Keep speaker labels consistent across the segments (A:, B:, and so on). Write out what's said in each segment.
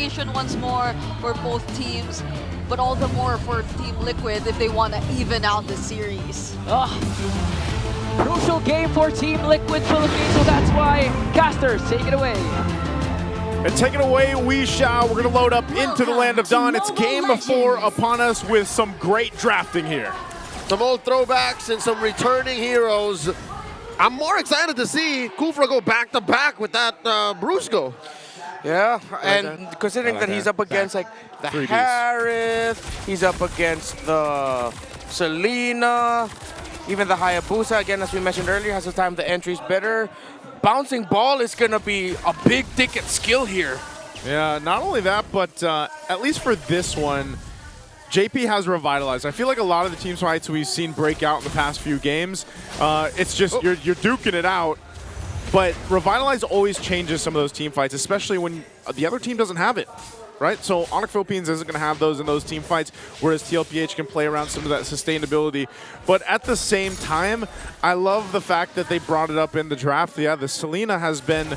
A: elimination once more for both teams, but all the more for Team Liquid if they want to even out the series.
B: Crucial game for Team Liquid Philippines, so that's why Casters take it away.
C: And take it away, we shall. We're going to load up into the Land of Dawn. It's game 4 upon us with some great drafting here.
D: Some old throwbacks and some returning heroes. I'm more excited to see Tlph go back-to-back with that Brusco.
E: Yeah, and considering that he's up against like the
C: 3Ds.
E: Harith, he's up against the Selena, even the Hayabusa, again, as we mentioned earlier, has the time the entry's better. Bouncing ball is going to be a big ticket skill here.
C: Yeah, not only that, but at least for this one, JP has revitalized. I feel like a lot of the team fights we've seen break out in the past few games, it's just you're duking it out. But Revitalize always changes some of those team fights, especially when the other team doesn't have it, right? So Onic Philippines isn't going to have those in those team fights, whereas Tlph can play around some of that sustainability. But at the same time, I love the fact that they brought it up in the draft. Yeah, the Selena has been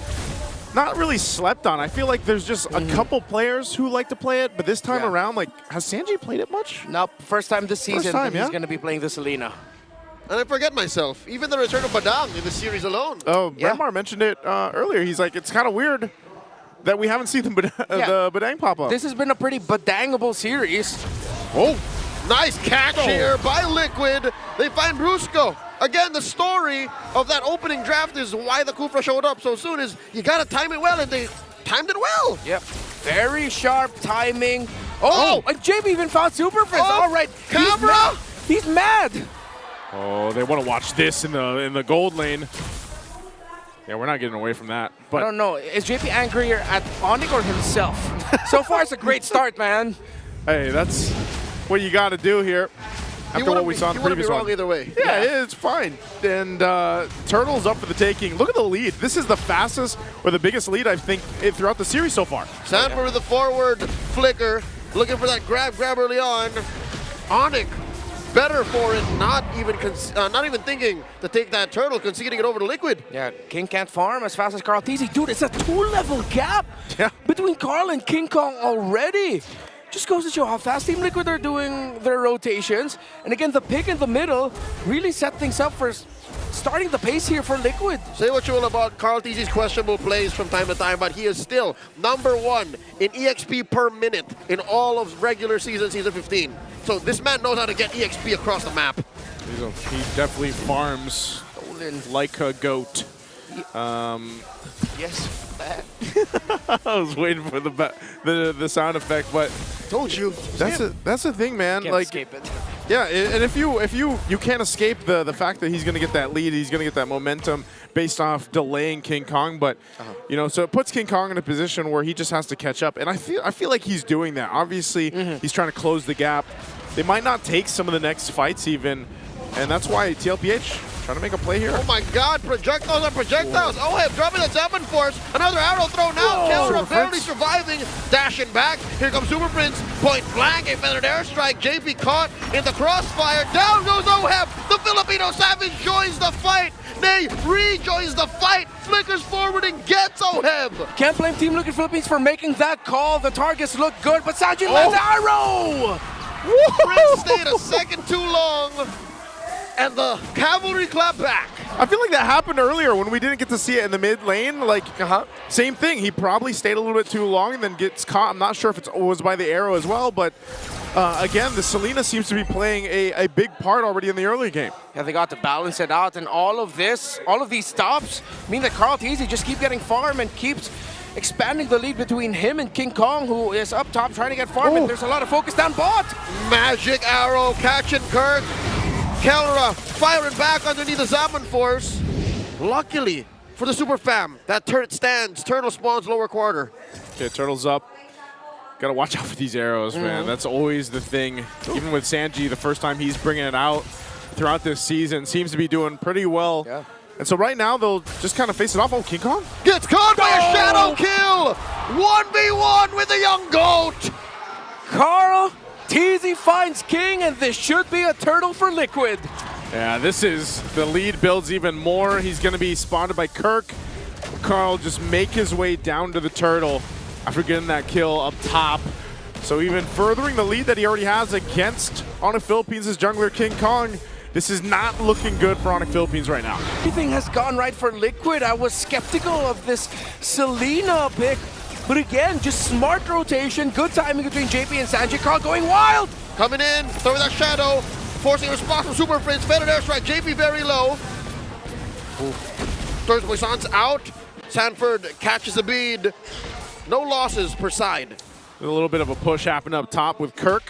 C: not really slept on. I feel like there's just a couple players who like to play it, but this time around, like, has Sanji played it much?
E: Nope, first time this season that
C: yeah?
E: he's going to be playing the Selena.
D: And I forget myself, even the return of Badang in the series alone.
C: Oh, Bremar mentioned it earlier. He's like, it's kind of weird that we haven't seen the Badang pop up.
E: This has been a pretty badangable series.
D: Oh, nice catch here by Liquid. They find Brusco. Again, the story of that opening draft is why the Tlph showed up so soon is you got to time it well, and they timed it well.
E: Yep, very sharp timing. Oh, and JB even found Super Prince. All right,
D: camera.
E: He's mad.
C: Oh, they want to watch this in the gold lane. Yeah, we're not getting away from that. But
E: I don't know. Is JP angrier at Onic or himself? So far, it's a great start, man.
C: Hey, that's what you got to do here. After what we saw in the previous one.
D: Either way.
C: Yeah, it's fine. And Turtle's up for the taking. Look at the lead. This is the fastest or the biggest lead, I think, throughout the series so far.
D: Sanford with the forward flicker, looking for that grab early on. Onic better for it, not even thinking to take that turtle, conceding it over to Liquid.
E: Yeah, King can't farm as fast as Carl TZ. Dude, it's a 2-level gap between Carl and King Kong already. Just goes to show how fast Team Liquid are doing their rotations. And again, the pick in the middle really set things up for starting the pace here for Liquid.
D: Say what you will about Carl TZ's questionable plays from time to time, but he is still #1 in EXP per minute in all of regular season 15. So this man knows how to get EXP across the map.
C: He definitely farms like a goat.
E: Yes,
C: I was waiting for the sound effect, but
D: told you.
C: That's the thing, man.
E: Can't
C: like,
E: escape it.
C: Yeah, and if you can't escape the fact that he's going to get that lead, he's going to get that momentum based off delaying King Kong, but you know, so it puts King Kong in a position where he just has to catch up, and I feel like he's doing that. Obviously, he's trying to close the gap. They might not take some of the next fights even, and that's why Tlph trying to make a play here.
D: Oh my God, projectiles on projectiles. Oh, dropping the Zeppelin Force. Another arrow thrown out. Killer barely surviving. Dashing back. Here comes Super Prince. Point blank. A feathered airstrike. JP caught in the crossfire. Down goes Oheb. The Filipino Savage joins the fight. Nay, rejoins the fight. Flickers forward and gets Oheb.
E: Can't blame Team Liquid Philippines for making that call. The targets look good, but Sanjin lands arrow.
D: Prince stayed a second too long. And the cavalry clap back.
C: I feel like that happened earlier when we didn't get to see it in the mid lane. Like, same thing. He probably stayed a little bit too long and then gets caught. I'm not sure if it was by the arrow as well, but again, the Selena seems to be playing a big part already in the early game.
E: Yeah, they got to balance it out, and all of these stops mean that Carl TZ just keep getting farm and keeps expanding the lead between him and King Kong, who is up top trying to get farm, and there's a lot of focus down bot.
D: Magic arrow catching Kirk. Kelra firing back underneath the Zeppelin Force. Luckily for the Super Fam, that turret stands. Turtle spawns lower quarter.
C: Okay, Turtle's up. Got to watch out for these arrows, man. That's always the thing. Even with Sanji, the first time he's bringing it out throughout this season, seems to be doing pretty well.
E: Yeah.
C: And so right now, they'll just kind of face it off. Oh, King Kong?
D: Gets caught by a shadow kill! 1v1 with the young goat!
E: Carl TZ finds King, and this should be a turtle for Liquid.
C: Yeah, this is, the lead builds even more. He's going to be spotted by Kirk. Carl just make his way down to the turtle. after getting that kill up top. So even furthering the lead that he already has against Onic Philippines' jungler King Kong. This is not looking good for Onic Philippines right now.
E: Everything has gone right for Liquid. I was skeptical of this Selena pick, but again, just smart rotation, good timing between JP and Sanji. Carl going wild!
D: Coming in, throwing that shadow, forcing a response from Super Prince. Better airstrike, JP very low. Throws Poisson's out. Sanford catches a bead. No losses per side.
C: A little bit of a push happened up top with Kirk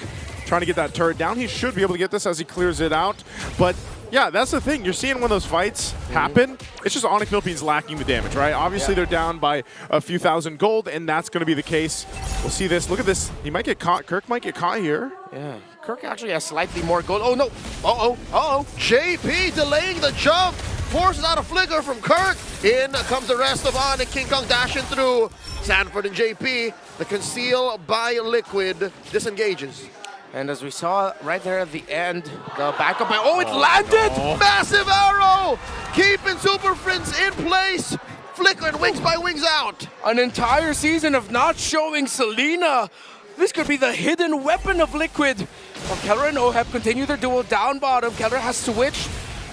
C: trying to get that turret down. He should be able to get this as he clears it out. But yeah, that's the thing. You're seeing when those fights happen, it's just Onic Philippines lacking the damage, right? Obviously, they're down by a few thousand gold, and that's going to be the case. We'll see this. Look at this. He might get caught. Kirk might get caught here.
E: Yeah, Kirk actually has slightly more gold. Oh, no. Uh-oh.
D: JP delaying the jump. Forces out a flicker from Kirk. In comes the rest of Onic. King Kong dashing through. Sanford and JP. The conceal by Liquid disengages.
E: And as we saw right there at the end, the backup by, it landed!
D: Massive arrow! Keeping Super Prince in place. Flickering wings by wings out.
E: An entire season of not showing Selena. This could be the hidden weapon of Liquid. While Keller and Oheb continue their duel down bottom. Keller has switched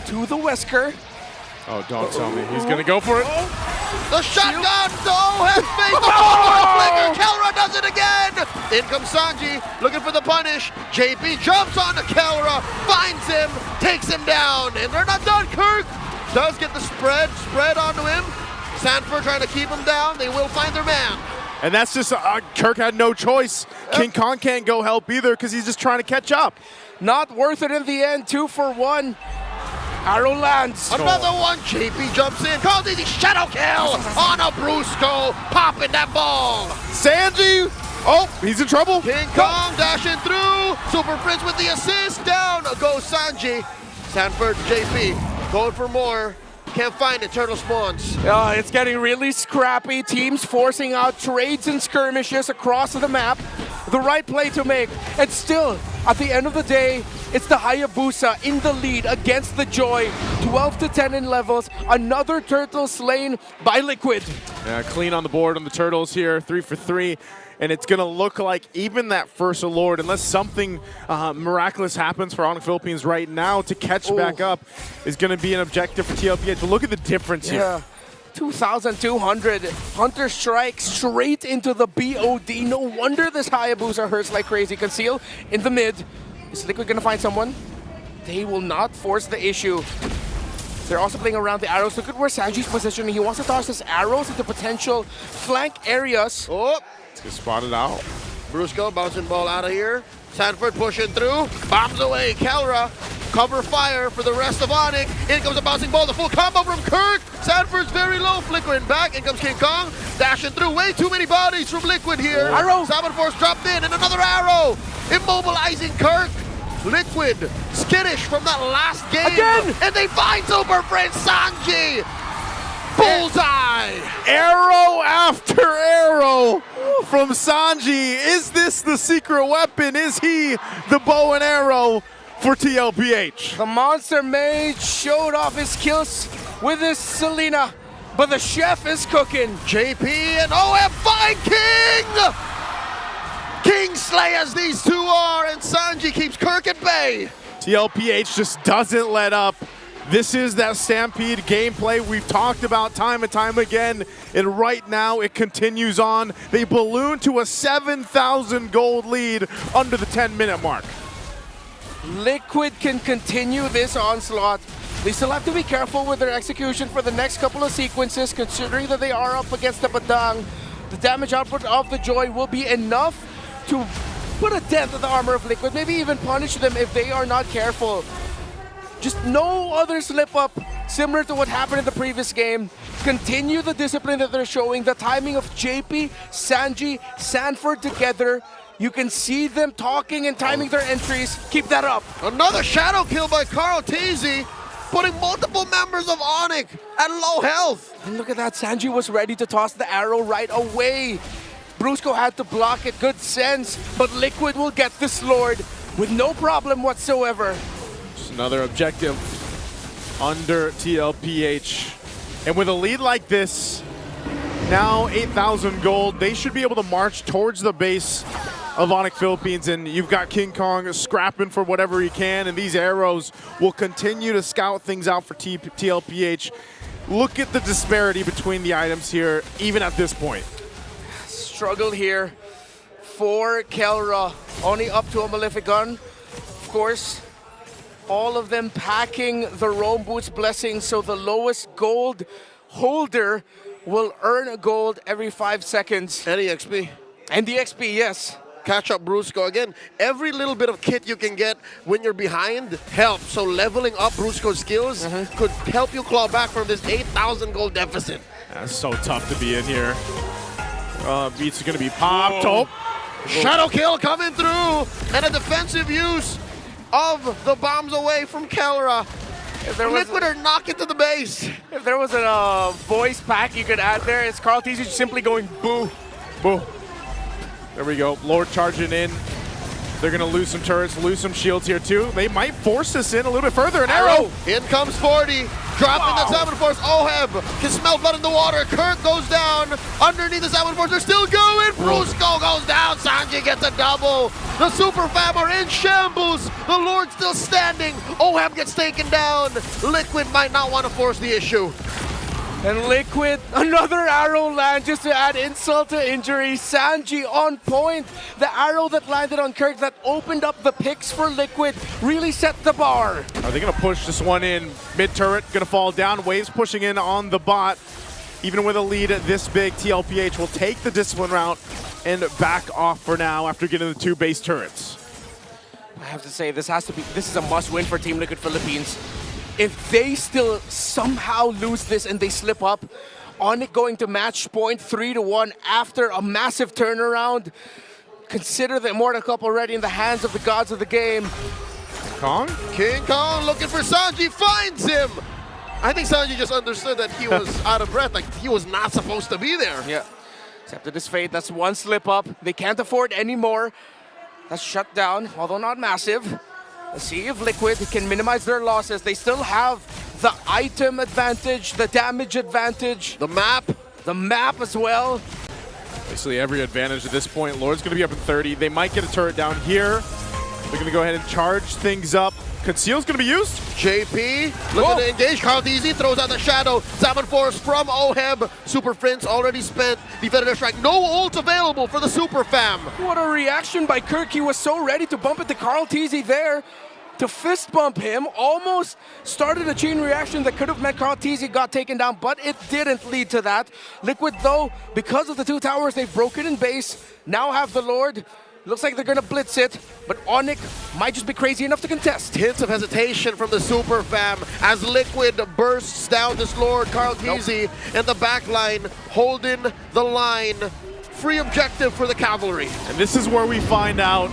E: to the Wesker.
C: Oh, don't tell me. He's going to go for it.
D: The shotgun to Oheb's face. The forward flicker. Kelra does it again. In comes Sanji, looking for the punish. JP jumps onto Kelra, finds him, takes him down, and they're not done. Kirk does get the spread onto him. Sanford trying to keep him down. They will find their man.
C: And that's just, Kirk had no choice. King Kong can't go help either because he's just trying to catch up.
E: Not worth it in the end, 2 for 1. Arrow lands.
D: Another one. JP jumps in. Calls easy shadow kill on a Brusco. Popping that ball.
C: Sanji. Oh, he's in trouble.
D: King Kong dashing through. Super Prince with the assist. Down goes Sanji. Sanford, JP going for more. Can't find it. Turtle spawns.
E: It's getting really scrappy. Teams forcing out trades and skirmishes across the map. The right play to make. And still, at the end of the day, it's the Hayabusa in the lead against the Joy. 12-10 in levels. Another turtle slain by Liquid.
C: Yeah, clean on the board on the turtles here. 3 for 3. And it's going to look like even that first Lord, unless something miraculous happens for Onic Philippines right now to catch back up, is going to be an objective for Tlph. But look at the difference here.
E: 2,200. Hunter strike straight into the BOD. No wonder this Hayabusa hurts like crazy. Conceal in the mid. Is Liquid going to find someone? They will not force the issue. They're also playing around the arrows. Look at where Sanji's positioning. He wants to toss his arrows into potential flank areas.
C: Get spotted out.
D: Brusco bouncing ball out of here. Sanford pushing through. Bombs away. Kelra. Cover fire for the rest of Onic. In comes a bouncing ball. The full combo from Kirk. Sanford's very low. Flickering back. In comes King Kong. Dashing through. Way too many bodies from Liquid here.
E: Arrow.
D: Salmon Force dropped in. And another arrow. Immobilizing Kirk. Liquid skittish from that last game.
E: Again.
D: And they find Super Prince Sanji. Bullseye!
C: Arrow after arrow from Sanji. Is this the secret weapon? Is he the bow and arrow for Tlph?
E: The Monster Mage showed off his skills with his Selena, but the chef is cooking.
D: JP and OF find King! King Slayers these two are, and Sanji keeps Kirk at bay.
C: Tlph just doesn't let up. This is that Stampede gameplay we've talked about time and time again, and right now it continues on. They balloon to a 7,000 gold lead under the 10-minute mark.
E: Liquid can continue this onslaught. They still have to be careful with their execution for the next couple of sequences, considering that they are up against the Badang. The damage output of the Joy will be enough to put a dent in the armor of Liquid, maybe even punish them if they are not careful. Just no other slip-up, similar to what happened in the previous game. Continue the discipline that they're showing, the timing of JP, Sanji, Sanford together. You can see them talking and timing their entries. Keep that up.
D: Another shadow kill by Carl Teasy, putting multiple members of Onic at low health.
E: And look at that, Sanji was ready to toss the arrow right away. Brusco had to block it, good sense, but Liquid will get this Lord with no problem whatsoever.
C: Another objective under Tlph. And with a lead like this, Now 8,000 gold. They should be able to march towards the base of Onic Philippines, and you've got King Kong scrapping for whatever he can, and these arrows will continue to scout things out for Tlph. Look at the disparity between the items here, even at this point.
E: Struggle here for Kelra. Only up to a Malefic gun. Of course, all of them packing the Rome Boots blessing, so the lowest gold holder will earn a gold every 5 seconds.
D: Any XP.
E: And the XP, yes.
D: Catch up Brusco. Again, every little bit of kit you can get when you're behind helps. So leveling up Brusco's skills could help you claw back from this 8,000 gold deficit.
C: That's so tough to be in here. Beats are going to be popped. Oh.
D: Shadow kill coming through, and a defensive use of the bombs away from Kelra. Liquid are knocking to the base.
E: If there was a voice pack you could add there, it's Tlph simply going boo.
C: Boo. There we go. Lord charging in. They're going to lose some turrets, lose some shields here too. They might force this in a little bit further. An arrow.
D: In comes 40. Dropping the Salmon Force. Oheb can smell blood in the water. Kirk goes down. Underneath the Salmon Force, they're still going. Brusco goes down. Sanji gets a double. The Super Fam are in shambles. The Lord still standing. Oheb gets taken down. Liquid might not want to force the issue.
E: And Liquid, another arrow land just to add insult to injury. Sanji on point. The arrow that landed on Kirk that opened up the picks for Liquid really set the bar.
C: Are they going to push this one in? Mid-turret going to fall down. Waves pushing in on the bot. Even with a lead this big, Tlph will take the discipline route and back off for now after getting the 2 base turrets.
E: I have to say, this is a must-win for Team Liquid Philippines. If they still somehow lose this and they slip up, Onic going to match point 3-1 after a massive turnaround. Consider the Immortal Cup already in the hands of the gods of the game.
C: Kong?
D: King Kong looking for Sanji, finds him! I think Sanji just understood that he was out of breath, like he was not supposed to be there.
E: Yeah, accepted his fate. That's one slip up. They can't afford any more. That's shut down, although not massive. Let's see if Liquid can minimize their losses. They still have the item advantage, the damage advantage.
D: The map
E: as well.
C: Basically every advantage at this point. Lord's going to be up at 30. They might get a turret down here. They're going to go ahead and charge things up. Conceal's going to be used.
D: JP looking to engage. Tlph throws out the shadow. Salmon Force from Oheb. Super Prince already spent. Defender Strike. No ult available for the Super Fam.
E: What a reaction by Kirk. He was so ready to bump into Tlph there. To fist bump him, almost started a chain reaction that could have meant Tlph got taken down, but it didn't lead to that. Liquid, though, because of the 2 towers, they've broken in base, now have the Lord. Looks like they're going to blitz it, but Onic might just be crazy enough to contest.
D: Hints of hesitation from the Super Fam as Liquid bursts down this Lord. Tlph in the back line, holding the line. Free objective for the Cavalry.
C: And this is where we find out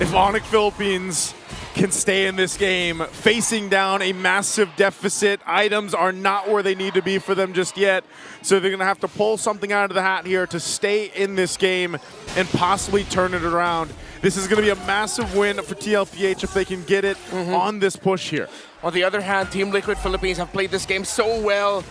C: if Onic Philippines can stay in this game, facing down a massive deficit. Items are not where they need to be for them just yet, so they're going to have to pull something out of the hat here to stay in this game and possibly turn it around. This is going to be a massive win for Tlph if they can get it on this push here.
E: On the other hand, Team Liquid Philippines have played this game so well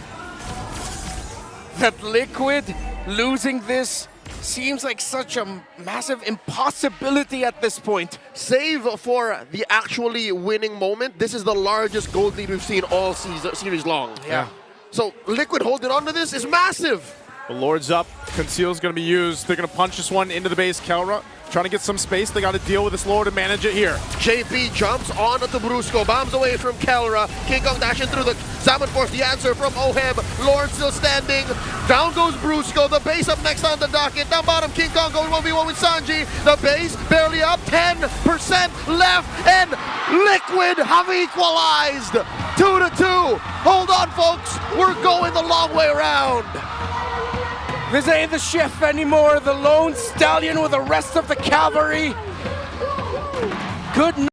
E: that Liquid losing this seems like such a massive impossibility at this point.
D: Save for the actually winning moment, this is the largest gold lead we've seen all series long.
E: Yeah.
D: So Liquid holding on to this is massive.
C: The Lord's up. Conceal's going to be used. They're going to punch this one into the base. Kelra trying to get some space. They got to deal with this Lord and manage it here.
D: JP jumps on to Brusco, bombs away from Kelra. King Kong dashing through the Salmon Force, the answer from Oheb. Lord still standing. Down goes Brusco. The base up next on the docket. Down bottom, King Kong going 1v1 with Sanji. The base barely up, 10% left, and Liquid have equalized. 2-2. Hold on, folks. We're going the long way around.
E: This ain't the chef anymore. The lone stallion with the rest of the cavalry. Good